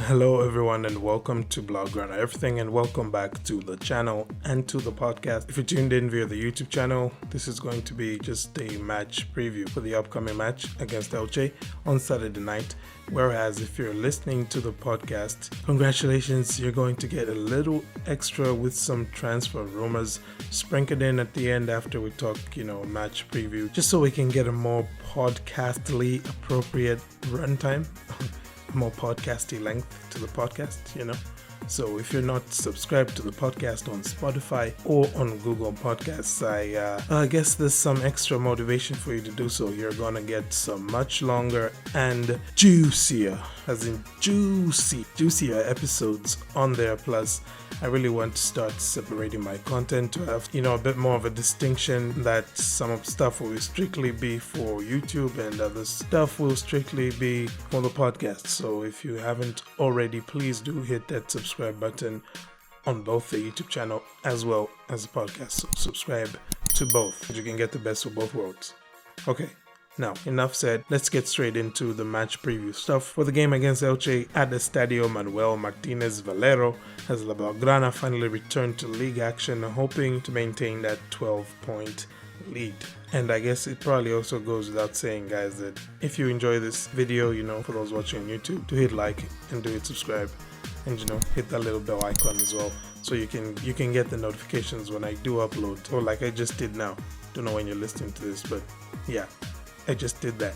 Hello everyone and welcome to Blaugrana Everything and welcome back to the channel and to the podcast. If you tuned in via the YouTube channel, this is going to be just a match preview for the upcoming match against Elche on Saturday night. Whereas if you're listening to the podcast, congratulations, you're going to get a little extra with some transfer rumors sprinkled in at the end after we talk, match preview, just so we can get a more podcastly appropriate runtime. More podcasty length to the podcast, So if you're not subscribed to the podcast on Spotify or on Google Podcasts, I guess there's some extra motivation for you to do so. You're gonna get some much longer and juicier, as in juicier episodes on there. Plus, I really want to start separating my content to have, a bit more of a distinction that some of the stuff will strictly be for YouTube and other stuff will strictly be for the podcast. So if you haven't already, please do hit that subscribe button on both the YouTube channel as well as the podcast. So subscribe to both. You can get the best of both worlds. Okay. Now, enough said, let's get straight into the match preview stuff. For the game against Elche at the Estadio Manuel Martinez Valero, as La Blaugrana finally returned to league action, hoping to maintain that 12-point lead. And I guess it probably also goes without saying, guys, that if you enjoy this video, for those watching on YouTube, do hit like and do hit subscribe. And hit that little bell icon as well, so you can get the notifications when I do upload, or like I just did now. Don't know when you're listening to this, but yeah, I just did that.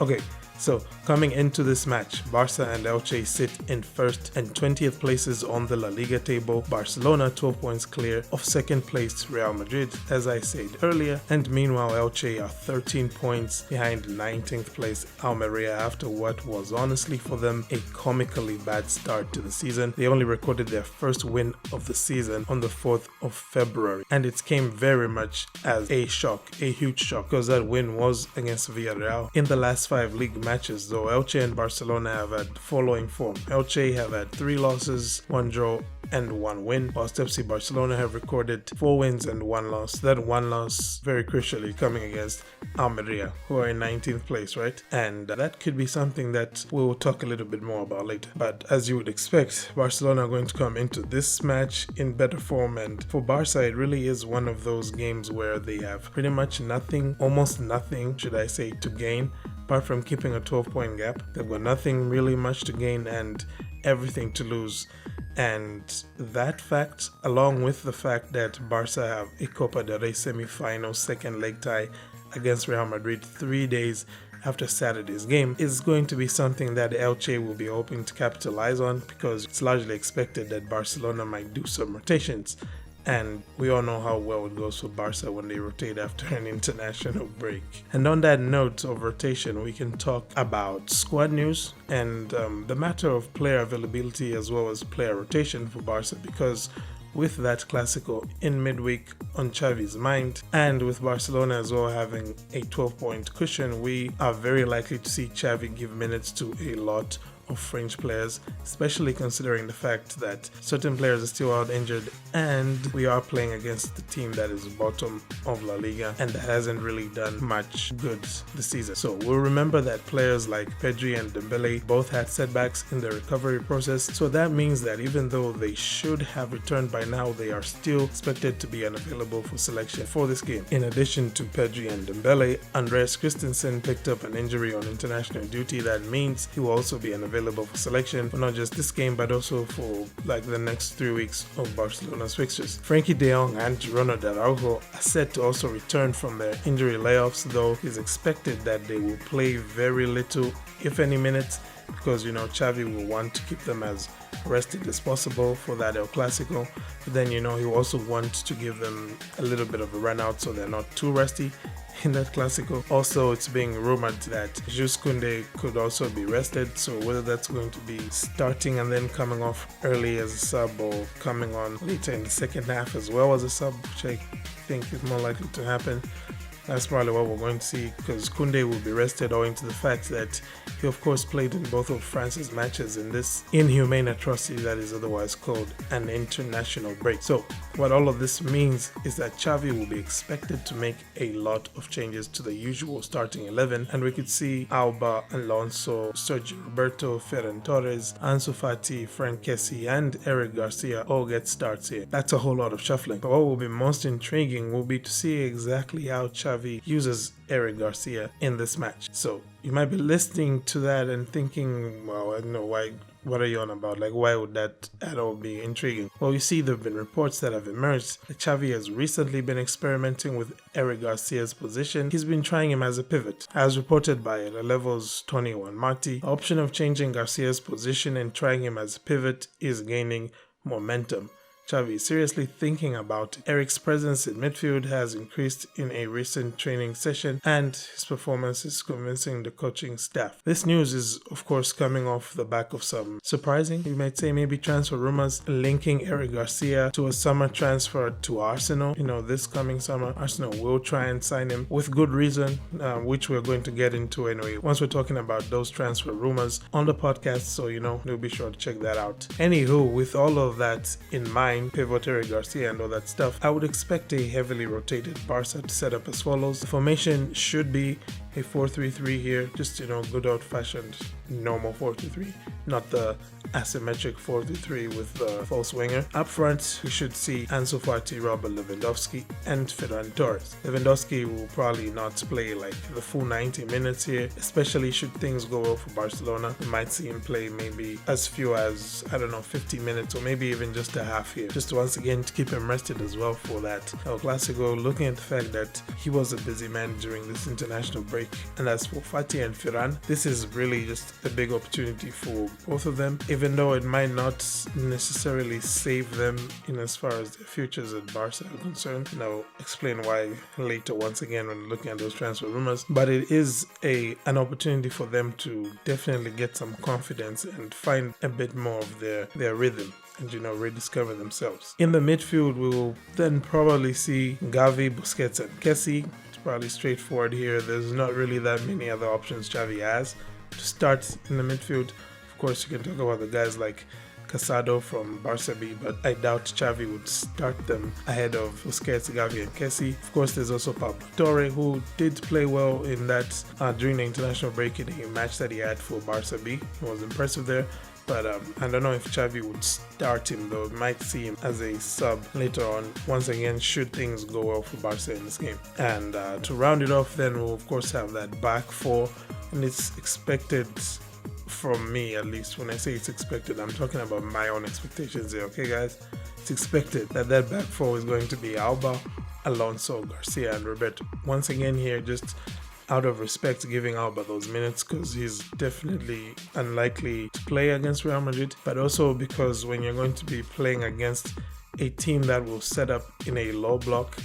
Okay, so coming into this match, Barca and Elche sit in first and 20th places on the La Liga table. Barcelona 12 points clear of second place Real Madrid, as I said earlier, and meanwhile Elche are 13 points behind 19th place Almeria after what was honestly for them a comically bad start to the season. They only recorded their first win of the season on the 4th of February, and it came very much as a shock, a huge shock, because that win was against Villarreal. In the last 5 league matches, though, Elche and Barcelona have had following form. Elche have had 3 losses, 1 draw, and 1 win, whilst FC Barcelona have recorded 4 wins and 1 loss. That 1 loss, very crucially, coming against Almeria, who are in 19th place, right? And that could be something that we'll talk a little bit more about later. But as you would expect, Barcelona are going to come into this match in better form, and for Barca, it really is one of those games where they have pretty much nothing, almost nothing, should I say, to gain, apart from keeping a 12-point gap. They've got nothing really much to gain and everything to lose. And that fact, along with the fact that Barca have a Copa del Rey semi-final second leg tie against Real Madrid 3 days after Saturday's game, is going to be something that Elche will be hoping to capitalize on, because it's largely expected that Barcelona might do some rotations. And we all know how well it goes for Barca when they rotate after an international break. And on that note of rotation, we can talk about squad news and the matter of player availability as well as player rotation for Barca, because with that Clasico in midweek on Xavi's mind, and with Barcelona as well having a 12-point cushion, we are very likely to see Xavi give minutes to a lot of French players, especially considering the fact that certain players are still out injured and we are playing against the team that is bottom of La Liga and that hasn't really done much good this season. So we'll remember that players like Pedri and Dembele both had setbacks in their recovery process, so that means that even though they should have returned by now, they are still expected to be unavailable for selection for this game. In addition to Pedri and Dembele, Andreas Christensen picked up an injury on international duty. That means he will also be unavailable for selection for not just this game but also for the next 3 weeks of Barcelona's fixtures. Frenkie de Jong and Ronald Araujo are set to also return from their injury layoffs, though it's expected that they will play very little, if any, minutes, because Xavi will want to keep them as rested as possible for that El Clasico. But then he will also want to give them a little bit of a run out so they're not too rusty in that Clasico. Also, it's being rumored that Kounde could also be rested, so whether that's going to be starting and then coming off early as a sub or coming on later in the second half as well as a sub, which I think is more likely to happen. That's probably what we're going to see, because Kounde will be rested owing to the fact that he of course played in both of France's matches in this inhumane atrocity that is otherwise called an international break. So What all of this means is that Xavi will be expected to make a lot of changes to the usual starting 11, and we could see Alba, Alonso, Sergio Roberto, Ferran Torres, Ansu Fati, Frenkie and Eric Garcia all get starts here. That's a whole lot of shuffling. But what will be most intriguing will be to see exactly how Xavi uses Eric Garcia in this match. So you might be listening to that and thinking, well, I don't know why. What are you on about? Like, why would that at all be intriguing? Well, you see, there have been reports that have emerged that Xavi has recently been experimenting with Eric Garcia's position. He's been trying him as a pivot. As reported by La Level's 21 Marti, the option of changing Garcia's position and trying him as a pivot is gaining momentum. Xavi is seriously thinking about it. Eric's presence in midfield has increased in a recent training session, and his performance is convincing the coaching staff. This news is, of course, coming off the back of some surprising, you might say, maybe transfer rumors linking Eric Garcia to a summer transfer to Arsenal. This coming summer, Arsenal will try and sign him with good reason, which we're going to get into anyway once we're talking about those transfer rumors on the podcast, so you'll be sure to check that out. Anywho, with all of that in mind, pivot Eric Garcia and all that stuff, I would expect a heavily rotated Barca to set up as follows. The formation should be a 4-3-3 here, just good old-fashioned normal 4-3-3, not the asymmetric 4-3-3 with the false winger. Up front, we should see Ansu Fati, Robert Lewandowski, and Ferran Torres. Lewandowski will probably not play like the full 90 minutes here, especially should things go well for Barcelona. We might see him play maybe as few as, 50 minutes or maybe even just a half here, just once again to keep him rested as well for that El Clasico, looking at the fact that he was a busy man during this international break. And as for Fati and Ferran, this is really just a big opportunity for both of them, even though it might not necessarily save them in as far as their futures at Barca are concerned. And I'll explain why later once again when looking at those transfer rumors. But it is an opportunity for them to definitely get some confidence and find a bit more of their rhythm and rediscover themselves. In the midfield, we will then probably see Xavi, Busquets and Kessie. Probably straightforward here. There's not really that many other options Xavi has to start in the midfield. Of course, you can talk about the guys like Casado from Barca B, but I doubt Xavi would start them ahead of Busquets, Xavi and Kessie. Of course, there's also Pablo Torre, who did play well in that during the international break in a match that he had for Barca B. He was impressive there. But I don't know if Xavi would start him, though. Might see him as a sub later on, once again, should things go well for Barca in this game. And to round it off, then we'll of course have that back four, and it's expected, from me at least. When I say it's expected, I'm talking about my own expectations here, okay guys? It's expected that back four is going to be Alba, Alonso, Garcia and Roberto. Once again here, just out of respect, giving Alba those minutes because he's definitely unlikely to play against Real Madrid, but also because when you're going to be playing against a team that will set up in a low block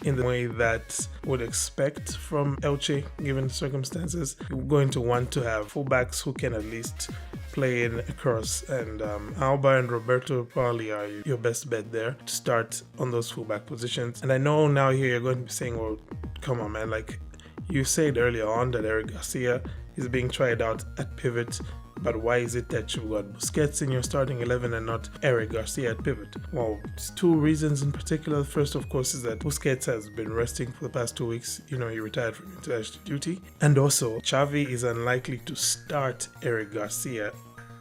in the way that would expect from Elche, given the circumstances, you're going to want to have fullbacks who can at least play in across, and Alba and Roberto probably are your best bet there to start on those fullback positions. And I know now here you're going to be saying, well, come on man, like you said earlier on that Eric Garcia is being tried out at pivot, but why is it that you've got Busquets in your starting 11 and not Eric Garcia at pivot? Well, it's two reasons in particular. The first, of course, is that Busquets has been resting for the past 2 weeks. He retired from international duty. And also, Xavi is unlikely to start Eric Garcia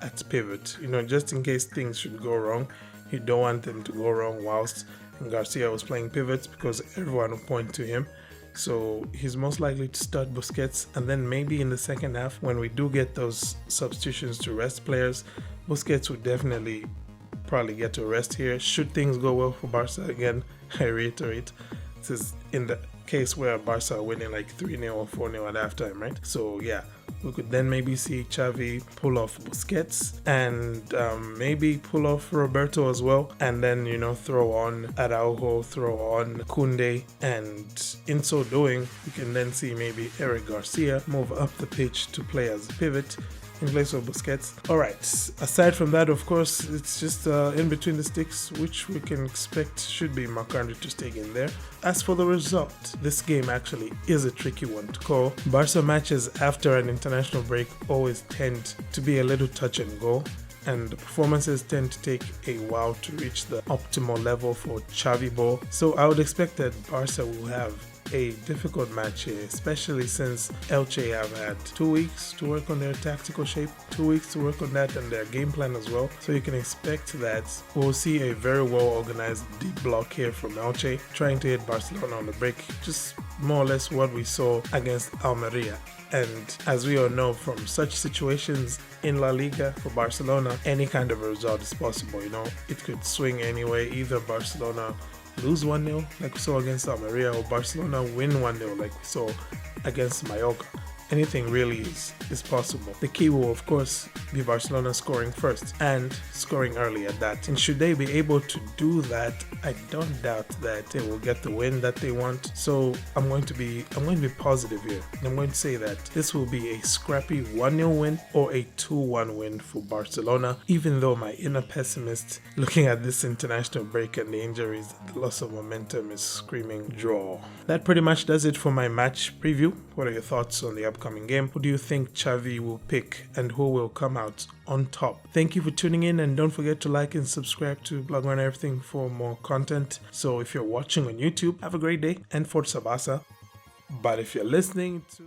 at pivot. Just in case things should go wrong. You don't want them to go wrong whilst Garcia was playing pivots because everyone will point to him. So he's most likely to start Busquets, and then maybe in the second half, when we do get those substitutions to rest players, Busquets would definitely probably get to rest here. Should things go well for Barca, again, I reiterate, this is in the case where Barca are winning like 3-0 or 4-0 at halftime, right? So yeah, we could then maybe see Xavi pull off Busquets and maybe pull off Roberto as well, and then throw on Araujo, throw on Kounde, and in so doing we can then see maybe Eric Garcia move up the pitch to play as a pivot in place of Busquets. Alright, aside from that, of course, it's just in between the sticks, which we can expect should be Marc-Andre ter Stegen there. As for the result, this game actually is a tricky one to call. Barca matches after an international break always tend to be a little touch and go. and the performances tend to take a while to reach the optimal level for Xavi ball. So I would expect that Barca will have a difficult match here, especially since Elche have had 2 weeks to work on their tactical shape, 2 weeks to work on that and their game plan as well. So you can expect that we'll see a very well organized deep block here from Elche, trying to hit Barcelona on the break, just more or less what we saw against Almeria. And as we all know, from such situations in La Liga for Barcelona, any kind of a result is possible. It could swing anyway. Either Barcelona lose 1-0 like we saw against Almeria, or Barcelona win 1-0 like we saw against Mallorca. Anything really is possible. The key will, of course, be Barcelona scoring first and scoring early at that. And should they be able to do that, I don't doubt that they will get the win that they want. So I'm going to be positive here. I'm going to say that this will be a scrappy 1-0 win or a 2-1 win for Barcelona, even though my inner pessimist, looking at this international break and the injuries and the loss of momentum, is screaming draw. That pretty much does it for my match preview. What are your thoughts on the upcoming game? Who do you think Xavi will pick and who will come out on top? Thank you for tuning in, and don't forget to like and subscribe to Blog on Everything for more content. So if you're watching on YouTube, have a great day and Forza Barca. But if you're listening to